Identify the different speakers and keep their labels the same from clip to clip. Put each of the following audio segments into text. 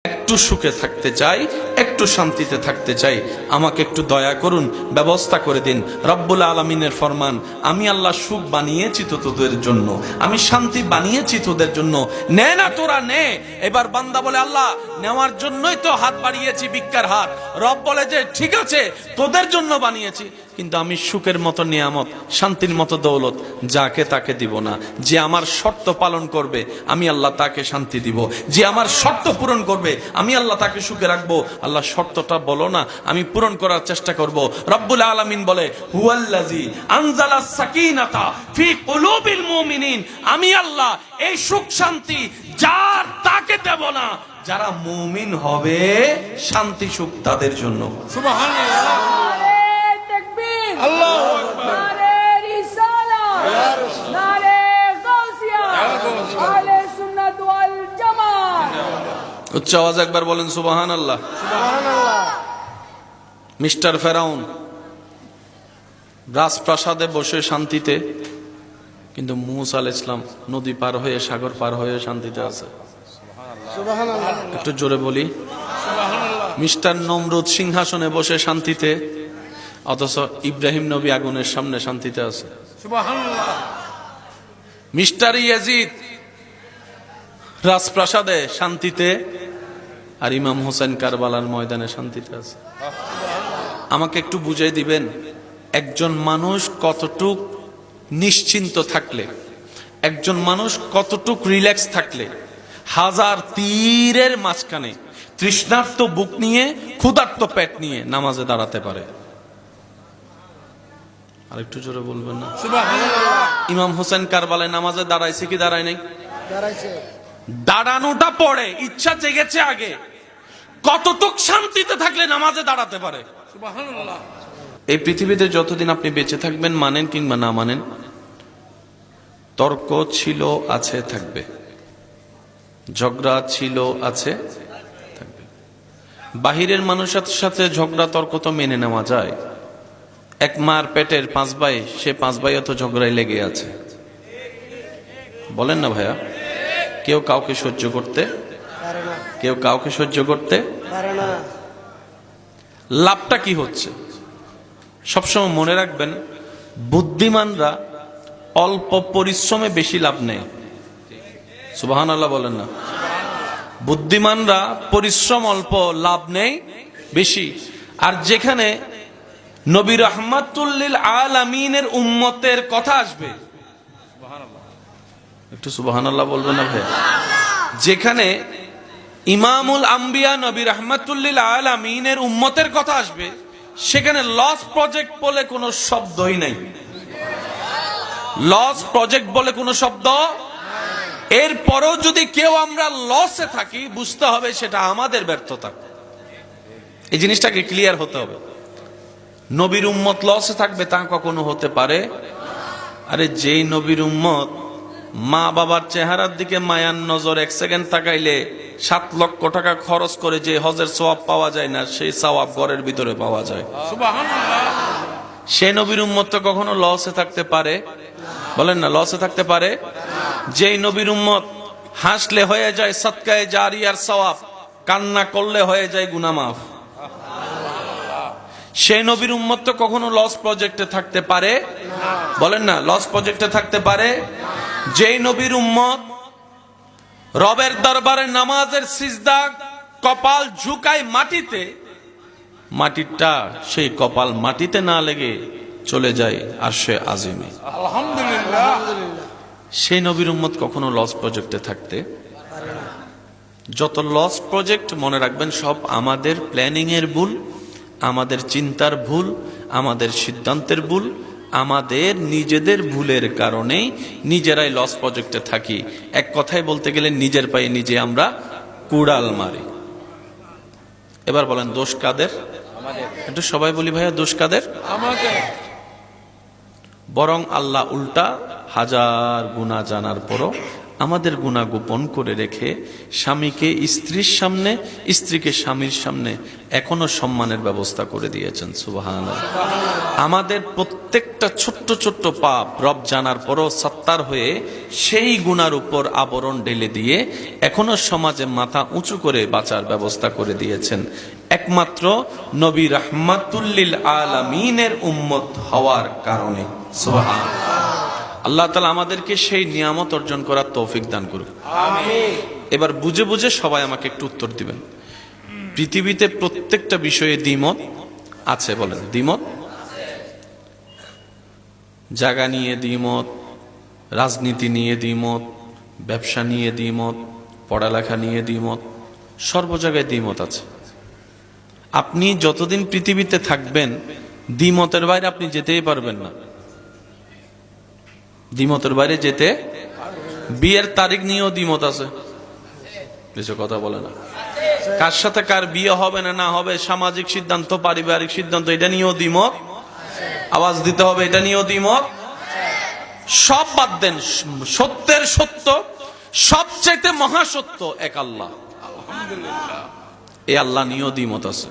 Speaker 1: একটু সুখে থাকতে চাই, একটু শান্তিতে থাকতে চাই, আমাকে একটু দয়া করুন, ব্যবস্থা করে দিন। রব্বুল আলামিনের ফরমান, আমি আল্লাহ সুখ বানিয়েছি তো তোদের জন্য, আমি শান্তি বানিয়েছি তোদের জন্য, নে না তোরা নে। এবার বান্দা বলে, আল্লাহ নেওয়ার জন্যই তো হাত বাড়িয়েছি, ভিক্ষার হাত। রব বলে যে ঠিক আছে তোদের জন্য বানিয়েছি, কিন্তু আমি সুখের মতো নিয়ামত, শান্তির মতো দৌলত যাকে তাকে দিব না। যে আমার শর্ত পালন করবে আমি আল্লাহ তাকে শান্তি দিব, যে আমার শর্ত পূরণ করবে আমি আল্লাহ তাকে সুখে রাখবো। আল্লাহ শর্তটা বলো না, আমি পূরণ করার চেষ্টা করব। রব্বুল আলামিন বলে, হুয়াল্লাযী আনজালাস সাকিনাতা ফি কুলুবিল মুমিনিন, আমি আল্লাহ এই সুখ শান্তি যার তাকে দেব না, যারা মুমিন হবে শান্তি সুখ তাদের জন্য।
Speaker 2: সুবহানাল্লাহ, আল্লাহু আকবার,
Speaker 3: নারে রিসালাত, নারে গাউসিয়া, আহলে সুন্নাত ওয়াল জামাত।
Speaker 1: উচ্চ আওয়াজ একবার বলেন সুবহানাল্লাহ।
Speaker 2: সুবহানাল্লাহ।
Speaker 1: মিস্টার ফেরাউন রাজপ্রাসাদে বসে শান্তিতে, কিন্তু মূসা আলাইহিস সালাম নদী পার হয়ে, সাগর পার হয়ে শান্তিতে আছে।
Speaker 2: সুবহানাল্লাহ,
Speaker 1: একটু জোরে বলি। মিস্টার নমরুদ সিংহাসনে বসে শান্তিতে, অথচ ইব্রাহিম নবী আগুনের সামনে শান্তিতে আছে।
Speaker 2: সুবহানাল্লাহ।
Speaker 1: মিস্টার ইয়াজিদ রাজপ্রাসাদে শান্তিতে, আর ইমাম হোসেন কারবালার ময়দানে শান্তিতে আছে। আমাকে একটু বুঝিয়ে দিবেন, একজন মানুষ কতটুক নিশ্চিন্ত থাকলে, একজন মানুষ কতটুক রিল্যাক্স থাকলে হাজার তীরের মাঝখানে তৃষ্ণার্ত বুক নিয়ে, ক্ষুধার্ত পেট নিয়ে নামাজে দাঁড়াতে পারে? আর একটু জোরে বলবেন না?
Speaker 2: সুবহানাল্লাহ।
Speaker 1: ইমাম হোসেন কারবালায় নামাজে দাঁড়াইছে কি দাঁড়ায় নাই?
Speaker 2: দাঁড়াইছে।
Speaker 1: দাঁড়ানোটা পড়ে, ইচ্ছা জেগেছে আগে। কতটুক শান্তিতে থাকলে নামাজে দাঁড়াতে পারে?
Speaker 2: সুবহানাল্লাহ।
Speaker 1: এই পৃথিবীতে যতদিন আপনি বেঁচে থাকবেন, মানেন কিংবা না মানেন, তর্ক ছিল, আছে, থাকবে। ঝগড়া ছিল, আছে, থাকবে। বাহিরের মানুষের সাথে ঝগড়া তর্ক তো মেনে নেওয়া যায়। এক মার পেটের 5 ভাই, সে 5 ভাইও তো ঝগড়ায় লেগে আছে। বলেন না ভাইয়া? কেউ কাউকে সহ্য করতে,
Speaker 2: পারে না,
Speaker 1: কেউ কাউকে সহ্য করতে।
Speaker 2: পারে না।
Speaker 1: লাভটা কি হচ্ছে? সবসময় মনে রাখবেন, বুদ্ধিমানরা অল্প পরিশ্রমে বেশি লাভ নেয়। সুবহানাল্লাহ বলেন না? বুদ্ধিমানরা পরিশ্রম অল্প, লাভ নেই বেশি। আর যেখানে নবী রাহমাতুল লিল আলামিনের উম্মতের কথা আসবে, একটু সুবহানাল্লাহ বলবেন না ভাই? যেখানে ইমামুল আম্বিয়া নবী রাহমাতুল লিল আলামিনের উম্মতের কথা আসবে, সেখানে লস প্রজেক্ট বলে কোনো শব্দই নাই। লস প্রজেক্ট বলে কোনো শব্দ। এরপরও যদি কেউ আমরা লসে থাকি, বুঝতে হবে সেটা আমাদের ব্যর্থতা। এই জিনিসটাকে ক্লিয়ার হতে হবে। নবীর উম্মত লসে থাকবে তা কখনো হতে পারে? আরে যেই নবীর উম্মত মা বাবার চেহারার দিকে মায়ার নজর 1 সেকেন্ড তাকাইলে 7 লক্ষ টাকা খরচ করে যে হজের সওয়াব পাওয়া যায় না, সেই সওয়াব ঘরের ভিতরে পাওয়া যায়।
Speaker 2: সুবহানাল্লাহ।
Speaker 1: সে নবীর উম্মত তো কখনো লসে থাকতে পারে? বলেন না, লসে থাকতে পারে? যেই নবীর উম্মত হাসলে হয়ে যায় সাদকায়ে জারিয়ার সওয়াব, কান্না করলে হয়ে যায় গুনাহ মাফ, সেই নবীর উম্মত তো কখনো লস প্রজেক্টে থাকতে পারে? বলেন না, লস প্রজেক্টে থাকতে পারে? যেই নবীর উম্মত রবের দরবারে নামাজের সিজদা কপাল ঝুঁকায় মাটিতে, মাটিটা সেই কপাল মাটিতে না লেগে চলে যায় আরশে আজিমে।
Speaker 2: আলহামদুলিল্লাহ।
Speaker 1: সেই নবীর উম্মত কখনো লস প্রজেক্টে থাকতে
Speaker 2: পারে না।
Speaker 1: যত লস প্রজেক্ট মনে রাখবেন, সব আমাদের প্ল্যানিং এর ভুল, আমাদের চিন্তার ভুল, আমাদের সিদ্ধান্তের ভুল, আমাদের নিজেদের ভুলের কারণেই নিজেরাই লস প্রজেক্টে থাকি। এক কথায় বলতে গেলে নিজের পায়ে নিজে আমরা কুড়াল মারি। এবার বলেন দোষ কাদের? একটু সবাই বলি ভাইয়া, দোষ কাদের?
Speaker 2: আমাদের।
Speaker 1: বরং আল্লাহ উল্টা হাজার গুনাহ জানার পরও আমাদের গুনাহ গোপন করে রেখে স্বামীকে স্ত্রীর সামনে, স্ত্রীকে স্বামীর সামনে এখনো সম্মানের ব্যবস্থা করে দিয়েছেন। সুবহানাল্লাহ। আমাদের প্রত্যেকটা ছোট্ট ছোট্ট পাপ রব জানার পরও সত্তার হয়ে সেই গুনার উপর আবরণ ঢেলে দিয়ে এখনো সমাজে মাথা উঁচু করে বাঁচার ব্যবস্থা করে দিয়েছেন একমাত্র নবী রাহমাতুল্লিল আলামিনের উম্মত হওয়ার কারণে। সুবহানাল্লাহ। আল্লাহ তাআলা আমাদেরকে সেই নিয়ামত অর্জন করার তৌফিক দান করুন।
Speaker 2: আমিন।
Speaker 1: এবার বুঝে বুঝে সবাই আমাকে একটু উত্তর দিবেন। পৃথিবীতে প্রত্যেকটা বিষয়ে দ্বিমত আছে, বলেন দ্বিমত। জায়গা নিয়ে দ্বিমত, রাজনীতি নিয়ে দ্বিমত, ব্যবসা নিয়ে দ্বিমত, পড়ালেখা নিয়ে দ্বিমত, সর্ব জায়গায় দ্বিমত আছে। আপনি যতদিন পৃথিবীতে থাকবেন দ্বিমতের বাইরে আপনি যেতেই পারবেন না। দ্বিমতের বাইরে যেতে, বিয়ের তারিখ নিয়েও দ্বিমত আছে, কিছু কথা বলে না। কার সাথে কার বিয়ে হবে না না হবে, সামাজিক সিদ্ধান্ত, পারিবারিক সিদ্ধান্ত, এটা নিয়েও দ্বিমত। আওয়াজ দিতে হবে, এটা নিয়েও দ্বিমত। সব বাদ দেন, সত্যের সত্য, সবচাইতে মহাসত্য এক আল্লাহ, এই আল্লাহ নিয়েও দ্বিমত আছে।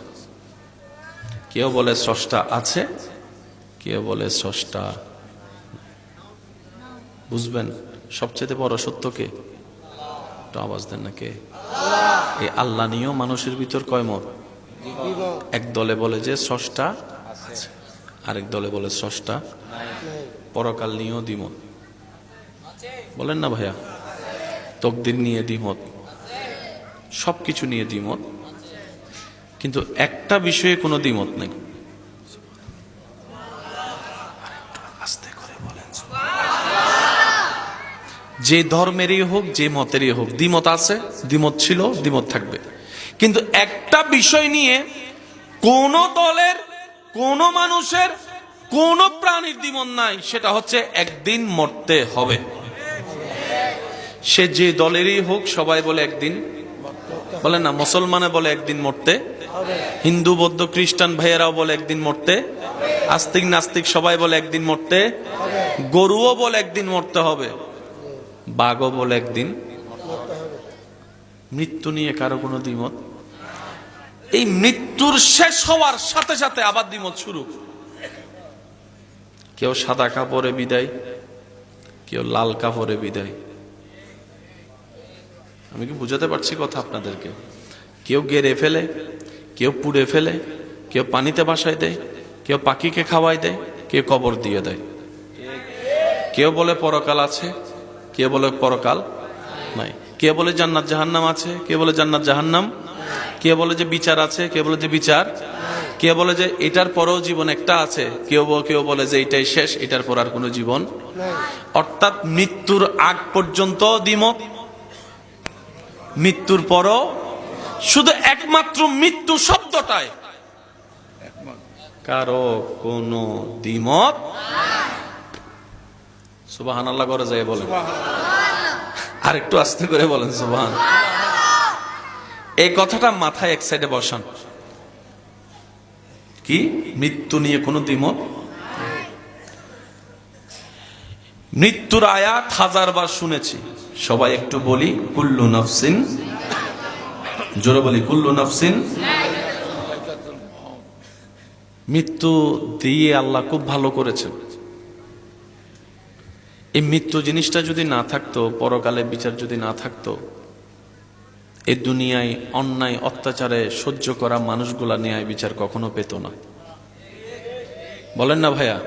Speaker 1: কেউ বলে স্রষ্টা আছে, কেউ বলে স্রষ্টা। বুঝবেন সবচেয়ে বড় সত্য কে? একটু আওয়াজ দেন না, কে? এই আল্লাহ নিয়েও মানুষের ভিতর কয় মত? এক দলে বলে যে স্রষ্টা আছে, আরেক দলে বলে স্রষ্টা। পরকাল নিয়েও দ্বিমত, বলেন না ভাইয়া? তকদির নিয়ে দ্বিমত, সবকিছু নিয়ে দ্বিমত, কিন্তু একটা বিষয়ে কোনো দ্বিমত নেই। যে ধর্মেরই হোক, যে মতেরই হোক, দ্বিমত আছে, দ্বিমত ছিল, দ্বিমত থাকবে। কিন্তু একটা বিষয় নিয়ে কোন দলের, কোন মানুষের, কোন প্রাণীর দ্বিমত নাই, সেটা হচ্ছে একদিন মরতে হবে। সে যে দলেরই হোক, সবাই বলে একদিন, বলেন না, মুসলমানে বলে একদিন মরতে, হিন্দু বৌদ্ধ খ্রিস্টান ভাইয়েরাও বলে একদিন মরতে, আস্তিক নাস্তিক সবাই বলে একদিন মরতে, গরুও বলে একদিন মরতে হবে, বাঘও বলে একদিন। মৃত্যু নিয়ে কারো কোনো দ্বিমত? এই মৃত্যুর শেষ হওয়ার সাথে সাথে আবার দ্বিমত শুরু। কেউ সাদা কাপড়ে বিদায়, কেউ লাল কাপড়ে বিদায়। আমি কি বুঝাতে পারছি কথা আপনাদেরকে? কেউ গেড়ে ফেলে, কেউ পুড়ে ফেলে, কেউ পানিতে ভাসায় দেয়, কেউ পাখিকে খাওয়াই দেয়, কেউ কবর দিয়ে দেয়। কেউ বলে পরকাল আছে, কে বলে পরকাল নাই, কে বলে জান্নাত জাহান্নাম আছে, কে বলে জান্নাত জাহান্নাম, কে বলে যে বিচার আছে, কে বলে যে বিচার, কে বলে যে এটার পরেও জীবন একটা আছে, কেউ বলে যে এটাই শেষ, এটার পর আর কোনো জীবন। অর্থাৎ মৃত্যুর আগ পর্যন্ত দ্বিমত, মৃত্যুর পরও শুধু একমাত্র মৃত্যু শব্দটায় কারো কোনো দ্বিমত। সুবহানাল্লাহ করে যায় বলেন, আর একটু আস্তে করে বলেন সুবহান। এই কথাটা মাথায় এক সাইডে বসান। কি মৃত্যু নিয়ে কোনো দ্বিমত? মৃত্যুর আয়াত 1000 বার শুনেছি, সবাই একটু বলি কুল্লু নাফসিন, জোরে বলি কুল্লু নাফসিন। মৃত্যু দিয়ে আল্লাহ খুব ভালো করেছেন। এই মৃত্যু জিনিসটা যদি না থাকতো, পরকালে বিচার যদি না থাকতো, এই দুনিয়ায় অন্যায় অত্যাচারে সহ্য করা মানুষগুলা ন্যায় বিচার কখনো পেত না। বলেন না ভাইয়া?